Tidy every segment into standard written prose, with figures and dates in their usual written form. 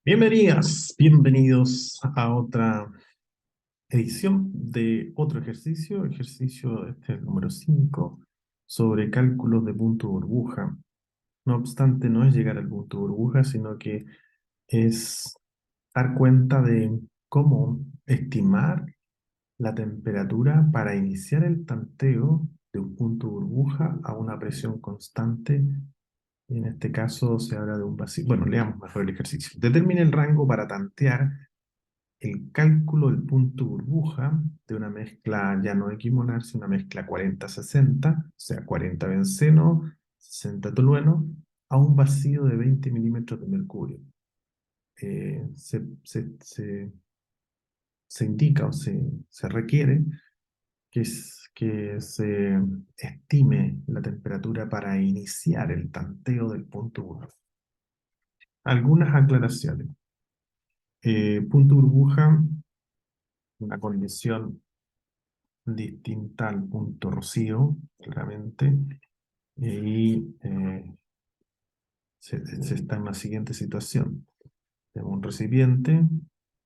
Bienvenidas, bienvenidos a otra edición de otro ejercicio este es el número 5 sobre cálculos de punto burbuja. No obstante, no es llegar al punto burbuja, sino que es dar cuenta de cómo estimar la temperatura para iniciar el tanteo de un punto burbuja a una presión constante. En este caso se habla de un vacío. Bueno, leamos mejor el ejercicio. Determine el rango para tantear el cálculo del punto burbuja de una mezcla ya no equimolar, sino una mezcla 40-60, o sea, 40 benceno, 60 tolueno, a un vacío de 20 milímetros de mercurio. Eh, se, se- se- Se indica o se requiere que se estime la temperatura para iniciar el tanteo del punto burbuja. Algunas aclaraciones. Punto burbuja, una condición distinta al punto rocío, claramente, y se está en la siguiente situación. Tenemos un recipiente,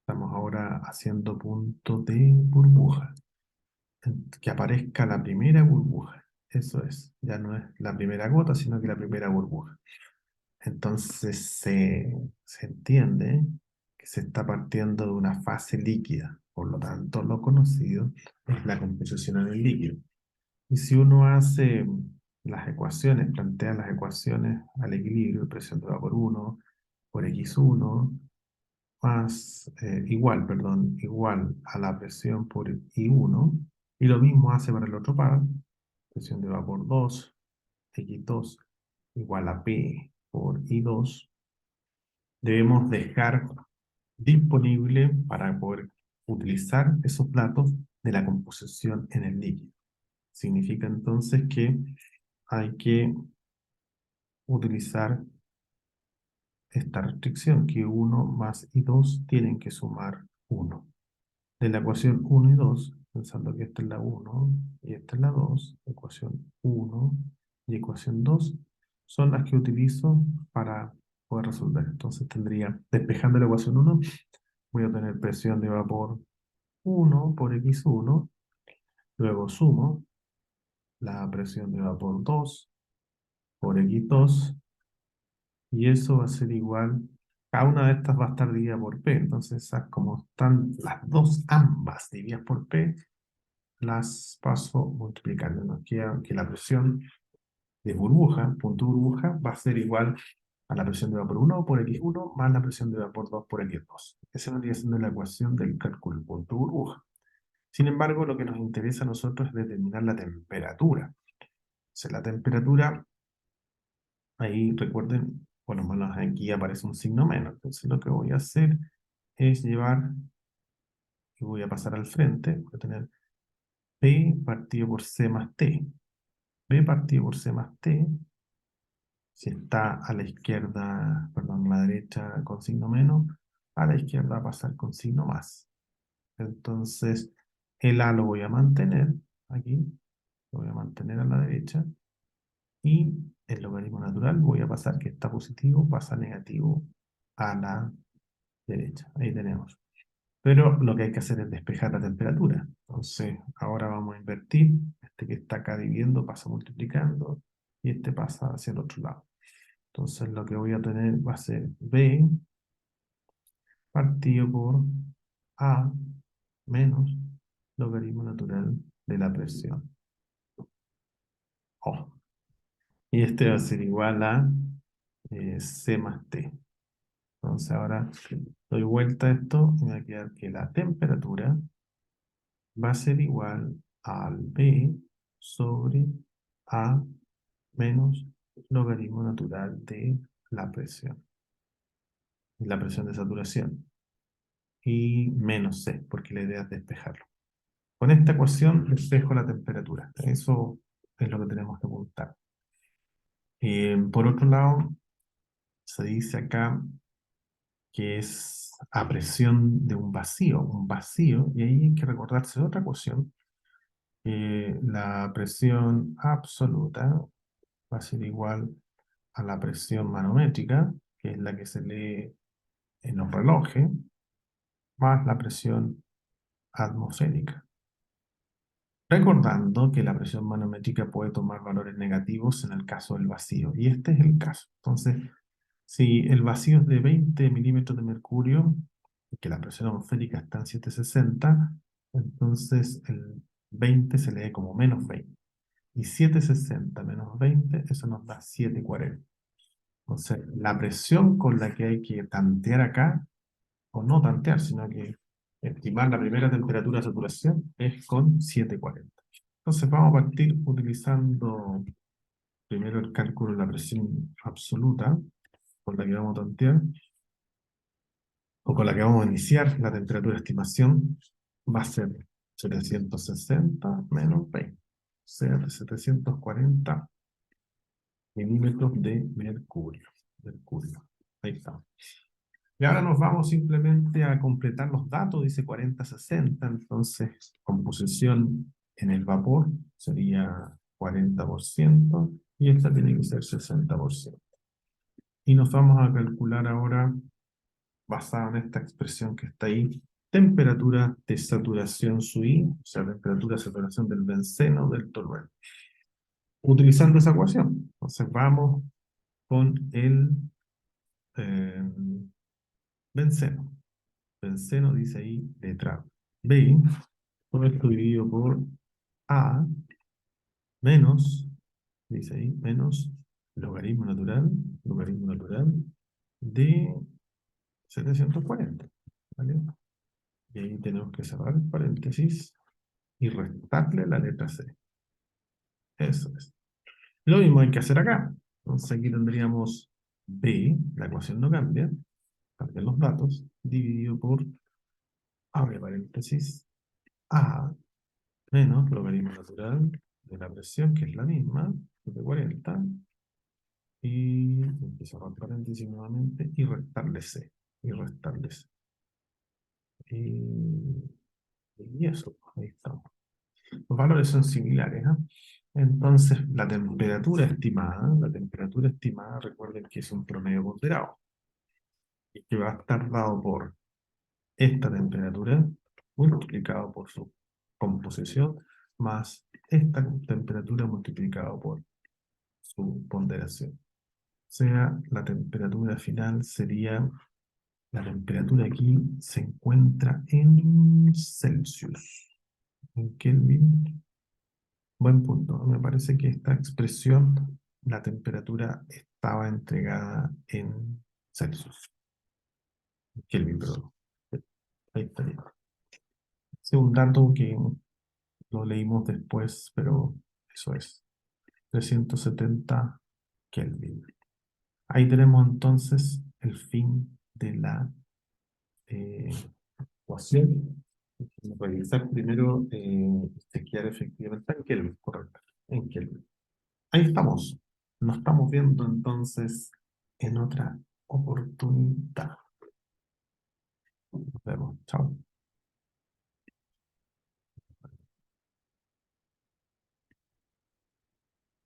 estamos ahora haciendo punto de burbuja, que aparezca la primera burbuja. Eso es, ya no es la primera gota, sino que la primera burbuja. Entonces se entiende que se está partiendo de una fase líquida, por lo tanto, lo conocido es la composición en el líquido. Y si uno hace las ecuaciones, plantea las ecuaciones al equilibrio, presión de vapor 1 por X1, igual a la presión por I1, y lo mismo hace para el otro par, presión de vapor 2, X2, igual a P por I2, debemos dejar disponible para poder utilizar esos datos de la composición en el líquido. Significa entonces que hay que utilizar esta restricción, que 1 más y 2 tienen que sumar 1. De la ecuación 1 y 2, pensando que esta es la 1 y esta es la 2, ecuación 1 y ecuación 2 son las que utilizo para poder resolver. Entonces tendría, despejando la ecuación 1, voy a tener presión de vapor 1 por X1, luego sumo la presión de vapor 2 por X2, y eso va a ser igual, cada una de estas va a estar dividida por P, entonces esas como están las dos, ambas divididas por P, las paso multiplicando. Nos queda que la presión de burbuja, punto burbuja, va a ser igual a la presión de vapor 1 por X1 más la presión de vapor 2 por X2. Esa vendría siendo la ecuación del cálculo del punto burbuja. Sin embargo, lo que nos interesa a nosotros es determinar la temperatura. O sea, la temperatura, ahí recuerden, por lo menos aquí aparece un signo menos. Entonces lo que voy a hacer es llevar, y voy a pasar al frente, voy a tener P partido por C más T. B partido por C más T, si está a la izquierda, perdón, a la derecha con signo menos, a la izquierda va a pasar con signo más. Entonces, el A lo voy a mantener aquí, lo voy a mantener a la derecha, y el logaritmo natural voy a pasar que está positivo, pasa negativo a la derecha. Ahí tenemos. Pero lo que hay que hacer es despejar la temperatura. Entonces, ahora vamos a invertir. Este que está acá dividiendo pasa multiplicando y este pasa hacia el otro lado. Entonces, lo que voy a tener va a ser B partido por A menos logaritmo natural de la presión O. Y este va a ser igual a C más T. Entonces, ahora doy vuelta a esto y me va a quedar que la temperatura va a ser igual al B sobre A menos logaritmo natural de la presión de saturación, y menos C, porque la idea es despejarlo. Con esta ecuación despejo la temperatura. Eso es lo que tenemos que apuntar. Por otro lado, se dice acá que es a presión de un vacío, y ahí hay que recordarse de otra ecuación. La presión absoluta va a ser igual a la presión manométrica, que es la que se lee en los relojes más la presión atmosférica. Recordando que la presión manométrica puede tomar valores negativos en el caso del vacío, y este es el caso. Entonces, si el vacío es de 20 milímetros de mercurio y que la presión atmosférica está en 760, entonces el 20 se lee como menos 20. Y 760 menos 20, eso nos da 740. Entonces, la presión con la que hay que tantear acá, o no tantear, sino que estimar la primera temperatura de saturación es con 740. Entonces vamos a partir utilizando primero el cálculo de la presión absoluta con la que vamos a tantear, o con la que vamos a iniciar la temperatura de estimación, va a ser 760 menos 20, o sea, de 740 milímetros de mercurio. Ahí está. Y ahora nos vamos simplemente a completar los datos, dice 40-60, entonces composición en el vapor sería 40% y esta tiene que ser 60%. Y nos vamos a calcular ahora, basado en esta expresión que está ahí, temperatura de saturación SUI, o sea, temperatura de saturación del benceno del tolueno, utilizando esa ecuación. Entonces vamos con el eh, benceno. Benceno dice ahí letra B, todo esto dividido por A, menos, dice ahí, menos logaritmo natural de 740, ¿vale? Y ahí tenemos que cerrar el paréntesis y restarle la letra C. Eso es. Lo mismo hay que hacer acá. Entonces aquí tendríamos B, la ecuación no cambia, cambian los datos, dividido por, abre paréntesis, A, menos logaritmo natural de la presión, que es la misma, 740, y empiezo a cerrar paréntesis nuevamente, y restarle C, y restarle C. Y eso, ahí estamos. Los valores son similares, ¿ah? Entonces, la temperatura estimada, recuerden que es un promedio ponderado, y que va a estar dado por esta temperatura multiplicado por su composición, más esta temperatura multiplicado por su ponderación. O sea, la temperatura final sería, la temperatura aquí se encuentra en Celsius. ¿En Kelvin? Buen punto. Me parece que esta expresión, la temperatura estaba entregada en Celsius. Kelvin, perdón. Ahí estaría. Es un dato que lo leímos después, pero eso es. 370 Kelvin. Ahí tenemos entonces el fin de la eh, ecuación. Revisar primero, chequear efectivamente en Kelvin, correcto, en Kelvin. Ahí estamos. Nos estamos viendo entonces en otra oportunidad.